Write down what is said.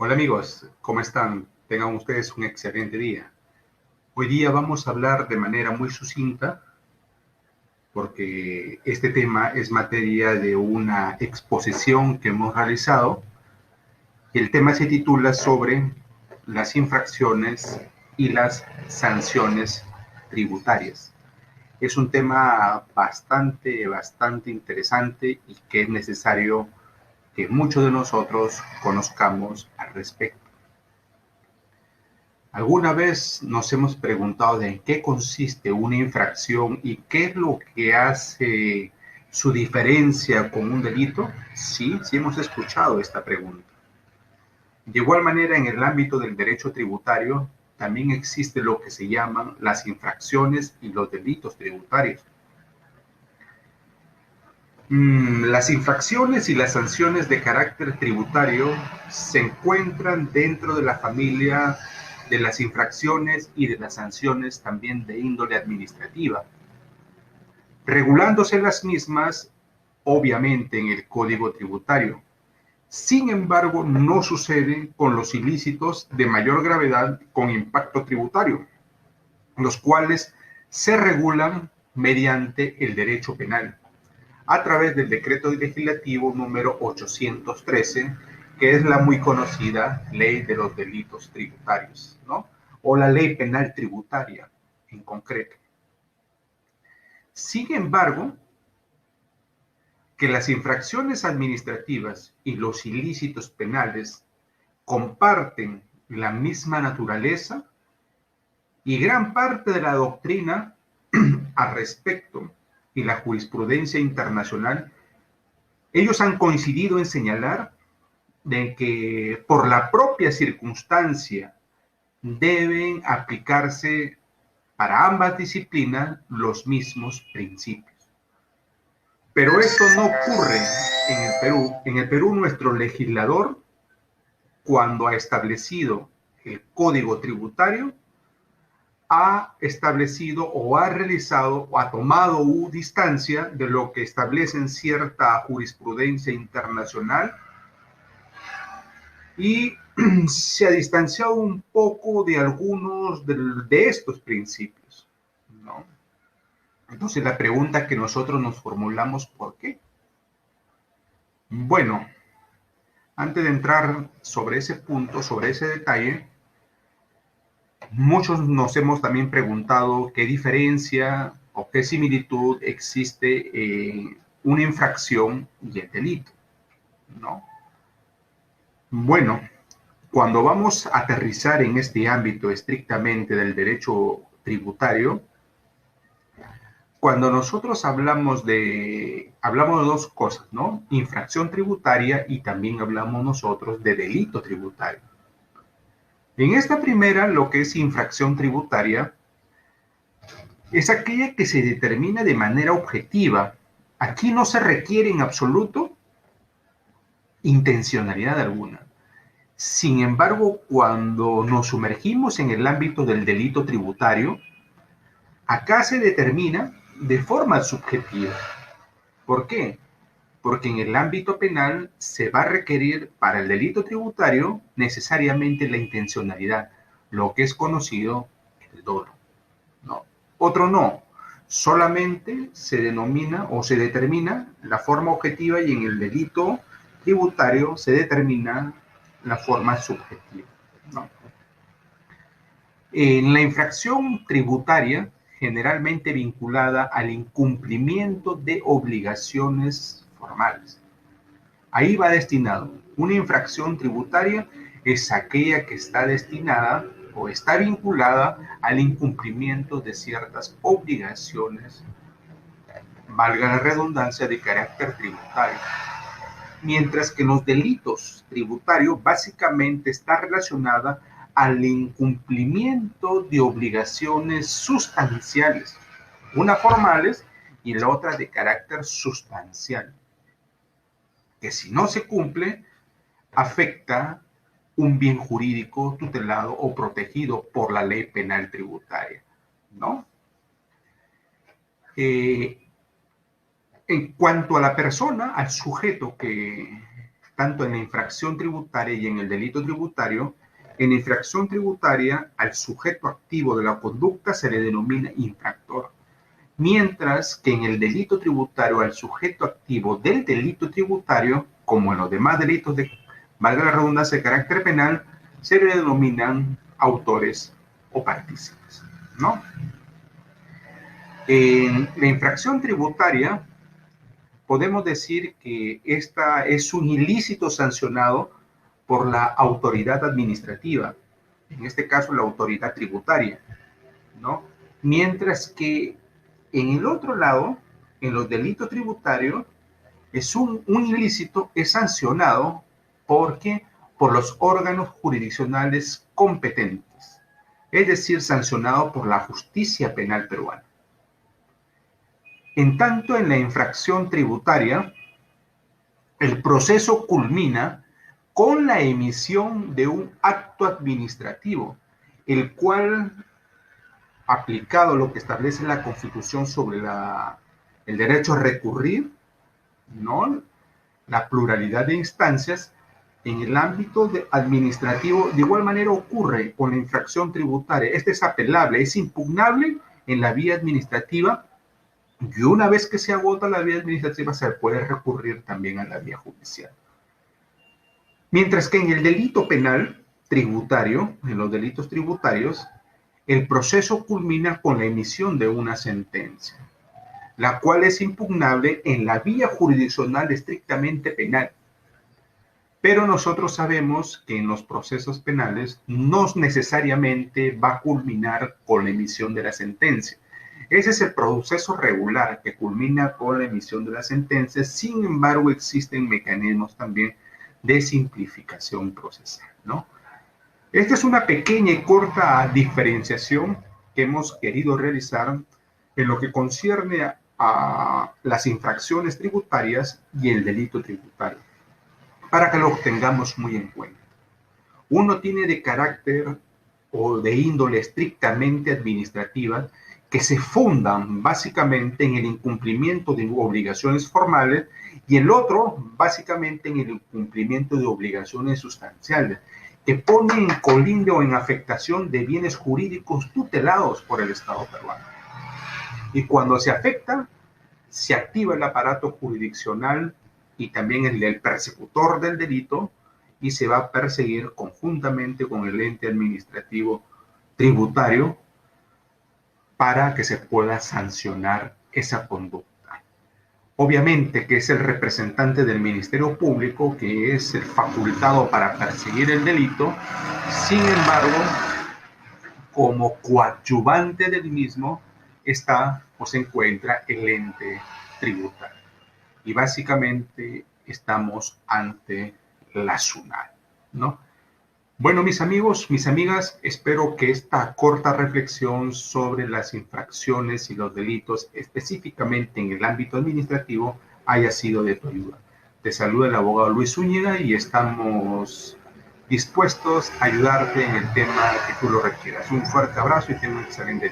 Hola amigos, ¿cómo están? Tengan ustedes un excelente día. Hoy día vamos a hablar de manera muy sucinta porque este tema es materia de una exposición que hemos realizado y el tema se titula sobre las infracciones y las sanciones tributarias. Es un tema bastante interesante y que es necesario que muchos de nosotros conozcamos al respecto. ¿Alguna vez nos hemos preguntado de en qué consiste una infracción y qué es lo que hace su diferencia con un delito? Sí hemos escuchado esta pregunta. De igual manera, en el ámbito del derecho tributario, también existe lo que se llaman las infracciones y los delitos tributarios. Las infracciones y las sanciones de carácter tributario se encuentran dentro de la familia de las infracciones y de las sanciones también de índole administrativa, regulándose las mismas obviamente en el Código Tributario. Sin embargo, no sucede con los ilícitos de mayor gravedad con impacto tributario, los cuales se regulan mediante el derecho penal a través del decreto legislativo número 813, que es la muy conocida ley de los delitos tributarios, ¿no? O la ley penal tributaria en concreto. Sin embargo, que las infracciones administrativas y los ilícitos penales comparten la misma naturaleza y gran parte de la doctrina al respecto y la jurisprudencia internacional, ellos han coincidido en señalar de que por la propia circunstancia deben aplicarse para ambas disciplinas los mismos principios. Pero esto no ocurre en el Perú. En el Perú nuestro legislador, cuando ha establecido el Código Tributario, ha establecido o ha realizado o ha tomado distancia de lo que establece en cierta jurisprudencia internacional y se ha distanciado un poco de algunos de estos principios, ¿no? Entonces la pregunta que nosotros nos formulamos, ¿por qué? Bueno, antes de entrar sobre ese punto, sobre ese detalle, muchos nos hemos también preguntado qué diferencia o qué similitud existe en una infracción y el delito, ¿no? Bueno, cuando vamos a aterrizar en este ámbito estrictamente del derecho tributario, cuando nosotros hablamos de dos cosas, ¿no? Infracción tributaria y también hablamos nosotros de delito tributario. En esta primera, lo que es infracción tributaria, es aquella que se determina de manera objetiva. Aquí no se requiere en absoluto intencionalidad alguna. Sin embargo, cuando nos sumergimos en el ámbito del delito tributario, acá se determina de forma subjetiva. ¿Por qué? Porque en el ámbito penal se va a requerir para el delito tributario necesariamente la intencionalidad, lo que es conocido el dolo, ¿no? Otro no, solamente se denomina o se determina la forma objetiva y en el delito tributario se determina la forma subjetiva, ¿no? En la infracción tributaria, generalmente vinculada al incumplimiento de obligaciones formales. Ahí va destinado. Una infracción tributaria es aquella que está destinada o está vinculada al incumplimiento de ciertas obligaciones, valga la redundancia, de carácter tributario. Mientras que los delitos tributarios básicamente está relacionada al incumplimiento de obligaciones sustanciales, una formales y la otra de carácter sustancial, que si no se cumple, afecta un bien jurídico tutelado o protegido por la ley penal tributaria, ¿no? En cuanto a la persona, al sujeto que tanto en la infracción tributaria y en el delito tributario. En la infracción tributaria, al sujeto activo de la conducta se le denomina infractor, mientras que en el delito tributario, al sujeto activo del delito tributario, como en los demás delitos de, valga la redundancia, de carácter penal, se le denominan autores o partícipes, ¿no? En la infracción tributaria, podemos decir que esta es un ilícito sancionado por la autoridad administrativa, en este caso la autoridad tributaria, ¿no? Mientras que en el otro lado, en los delitos tributarios, es un ilícito, es sancionado porque por los órganos jurisdiccionales competentes, es decir, sancionado por la justicia penal peruana. En tanto, en la infracción tributaria, el proceso culmina con la emisión de un acto administrativo, el cual, aplicado lo que establece la Constitución sobre el derecho a recurrir, ¿no?, la pluralidad de instancias, en el ámbito administrativo, de igual manera ocurre con la infracción tributaria. Este es apelable, es impugnable en la vía administrativa, y una vez que se agota la vía administrativa se puede recurrir también a la vía judicial. Mientras que en el delito penal tributario, en los delitos tributarios, el proceso culmina con la emisión de una sentencia, la cual es impugnable en la vía jurisdiccional estrictamente penal. Pero nosotros sabemos que en los procesos penales no necesariamente va a culminar con la emisión de la sentencia. Ese es el proceso regular que culmina con la emisión de la sentencia. Sin embargo, existen mecanismos también de simplificación procesal, ¿no? Esta es una pequeña y corta diferenciación que hemos querido realizar en lo que concierne a las infracciones tributarias y el delito tributario, para que lo tengamos muy en cuenta. Uno tiene de carácter o de índole estrictamente administrativa, que se fundan básicamente en el incumplimiento de obligaciones formales, y el otro básicamente en el incumplimiento de obligaciones sustanciales, que ponen en colinde o en afectación de bienes jurídicos tutelados por el Estado peruano. Y cuando se afecta, se activa el aparato jurisdiccional y también el persecutor del delito, y se va a perseguir conjuntamente con el ente administrativo tributario para que se pueda sancionar esa conducta. Obviamente que es el representante del Ministerio Público que es el facultado para perseguir el delito. Sin embargo, como coadyuvante del mismo está o se encuentra el ente tributario. Y básicamente estamos ante la SUNAT, ¿no? Bueno, mis amigos, mis amigas, espero que esta corta reflexión sobre las infracciones y los delitos, específicamente en el ámbito administrativo, haya sido de tu ayuda. Te saluda el abogado Luis Zúñiga y estamos dispuestos a ayudarte en el tema que tú lo requieras. Un fuerte abrazo y ten un excelente día.